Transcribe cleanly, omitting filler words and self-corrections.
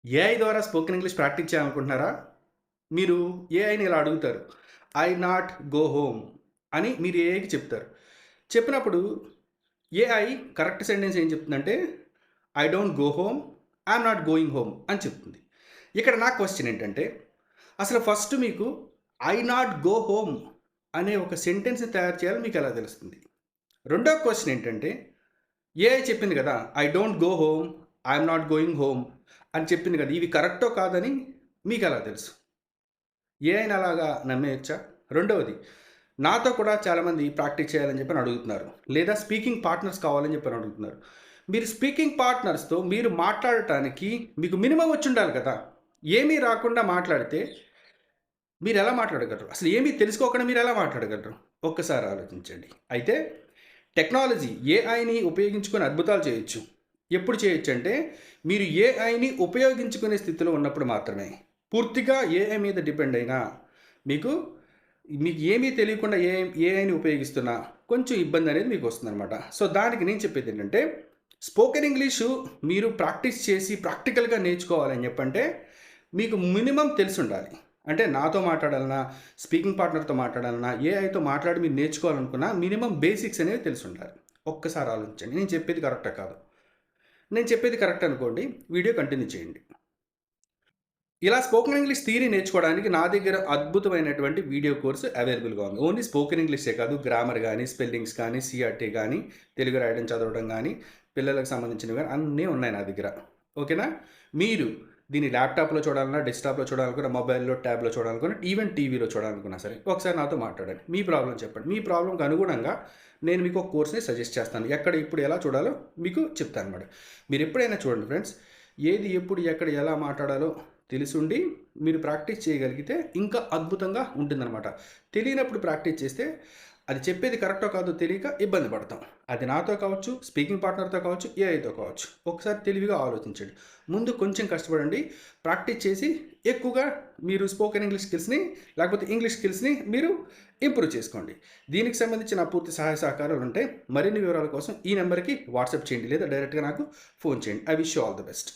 AI ద్వారా spoken English practice చేయాలనుకుంటున్నారా? మీరు ఏఐని ఇలా అడుగుతారు. ఐ నాట్ గో హోమ్ అని మీరు ఏఐకి చెప్తారు. చెప్పినప్పుడు ఏఐ కరెక్ట్ సెంటెన్స్ ఏం చెప్తుందంటే, I don't go home, I'm not going home అని చెప్తుంది. ఇక్కడ నా క్వెషన్ ఏంటంటే, అసలు ఫస్ట్ మీకు ఐ నాట్ గో హోమ్ అనే ఒక సెంటెన్స్‌ని తయారు చేయాలో మీకెలా తెలుస్తుంది? రెండో క్వెషన్ ఏంటంటే, ఏఐ చెప్పింది కదా! I don't go home, I'm not going home అని చెప్పింది కదా! ఇవి కరెక్టో కాదని మీకెలా తెలుసు? ఏఐని అలాగా నమ్మేయొచ్చా? రెండవది, నాతో కూడా చాలామంది ప్రాక్టీస్ చేయాలని చెప్పని అడుగుతున్నారు. లేదా స్పీకింగ్ పార్ట్నర్స్ కావాలని చెప్పని అడుగుతున్నారు. మీరు స్పీకింగ్ పార్ట్నర్స్‌తో మీరు మాట్లాడటానికి మీకు మినిమమ్ వచ్చుండాలి కదా! ఏమీ రాకుండా మాట్లాడితే మీరెలా మాట్లాడగలరు? అసలు ఏమీ తెలుసుకోకుండా మీరెలా మాట్లాడగలరు? ఒక్కసారి ఆలోచించండి. అయితే టెక్నాలజీ ఏఐని ఉపయోగించుకొని అద్భుతాలు చేయొచ్చు. ఎప్పుడు చేయొచ్చంటే, మీరు ఏఐని ఉపయోగించుకునే స్థితిలో ఉన్నప్పుడు మాత్రమే. పూర్తిగా ఏఐ మీద డిపెండ్ అయినా, మీకు మీకు ఏమీ తెలియకుండా ఏఐని ఉపయోగిస్తున్నా కొంచెం ఇబ్బందనేది మీకొస్తుందనమాట. సో, దానికి నేను చెప్పేదేంటంటే, స్పోకెన్ ఇంగ్లీషు మీరు ప్రాక్టీస్ చేసి ప్రాక్టికల్‌గా నేర్చుకోవాలని చెప్పంటే, మీకు మినిమమ్ తెలిసుండాలి. అంటే నాతో మాట్లాడాలన్నా, స్పీకింగ్ పార్ట్నర్‌తో మాట్లాడాలన్నా, ఏఐతో మాట్లాడి మీరు నేర్చుకోవాలనుకున్నా మినిమమ్ బేసిక్స్ అనేవి తెలిసుండాలి. ఒక్కసారి ఆలోచించండి. నేను చెప్పేది కరెక్టా కాదా? నేను చెప్పేది కరెక్ట్ అనుకోండి. వీడియో కంటిన్యూ చేయండి. ఇలా స్పోకెన్ ఇంగ్లీష్ థియరీ నేర్చుకోవడానికి నా దగ్గర అద్భుతమైనటువంటి వీడియో కోర్స్ అవైలబుల్‌గా ఉంది. ఓన్లీ స్పోకెన్ ఇంగ్లీషే కాదు, గ్రామర్ గాని, స్పెల్లింగ్స్ కానీ, సీఆర్‌టీ గాని, తెలుగు రాయడం, చదవడం గాని, పిల్లలకు సంబంధించినవి గాని అన్నీ ఉన్నాయి నా దగ్గర. ఓకేనా? మీరు దీన్ని ల్యాప్‌టాప్‌లో చూడాలన్నా, డెస్క్‌టాప్‌లో చూడాలనుకున్నా, మొబైల్‌లో, ట్యాబ్‌లో చూడాలనుకున్నా, ఈవెన్ టీవీలో చూడాలనుకున్నా సరే, ఒకసారి నాతో మాట్లాడండి. మీ ప్రాబ్లమ్ చెప్పండి. మీ ప్రాబ్లమ్‌కి అనుగుణంగా నేను మీకు ఒక కోర్స్‌ని సజెస్ట్ చేస్తాను. ఎక్కడ, ఇప్పుడు, ఎలా చూడాలో మీకు చెప్తానన్నమాట. మీరెప్పుడైనా చూడండి ఫ్రెండ్స్, ఏది, ఎప్పుడు, ఎక్కడ, ఎలా మాట్లాడాలో తెలిసుండి మీరు ప్రాక్టీస్ చేయగలిగితే ఇంకా అద్భుతంగా ఉంటుందన్నమాట. తెలియనప్పుడు ప్రాక్టీస్ చేస్తే అది చెప్పేది కరెక్టో కాదో తెలియక ఇబ్బంది పడతాం. అది నాతో కావచ్చు, స్పీకింగ్ పార్ట్నర్‌తో కావచ్చు, ఏఐతో కావచ్చు. ఒకసారి తెలివిగా ఆలోచించండి. ముందు కొంచెం కష్టపడండి. ప్రాక్టీస్ చేసి ఎక్కువగా మీరు స్పోకెన్ ఇంగ్లీష్ స్కిల్స్‌ని లేకపోతే ఇంగ్లీష్ స్కిల్స్‌ని మీరు ఇంప్రూవ్ చేసుకోండి. దీనికి సంబంధించి నా పూర్తి సహాయ సహకారాలు ఉంటాయి. మరిన్ని వివరాల కోసం ఈ నంబర్‌కి వాట్సాప్ చేయండి లేదా డైరెక్ట్‌గా నాకు ఫోన్ చేయండి. I wish you all the best.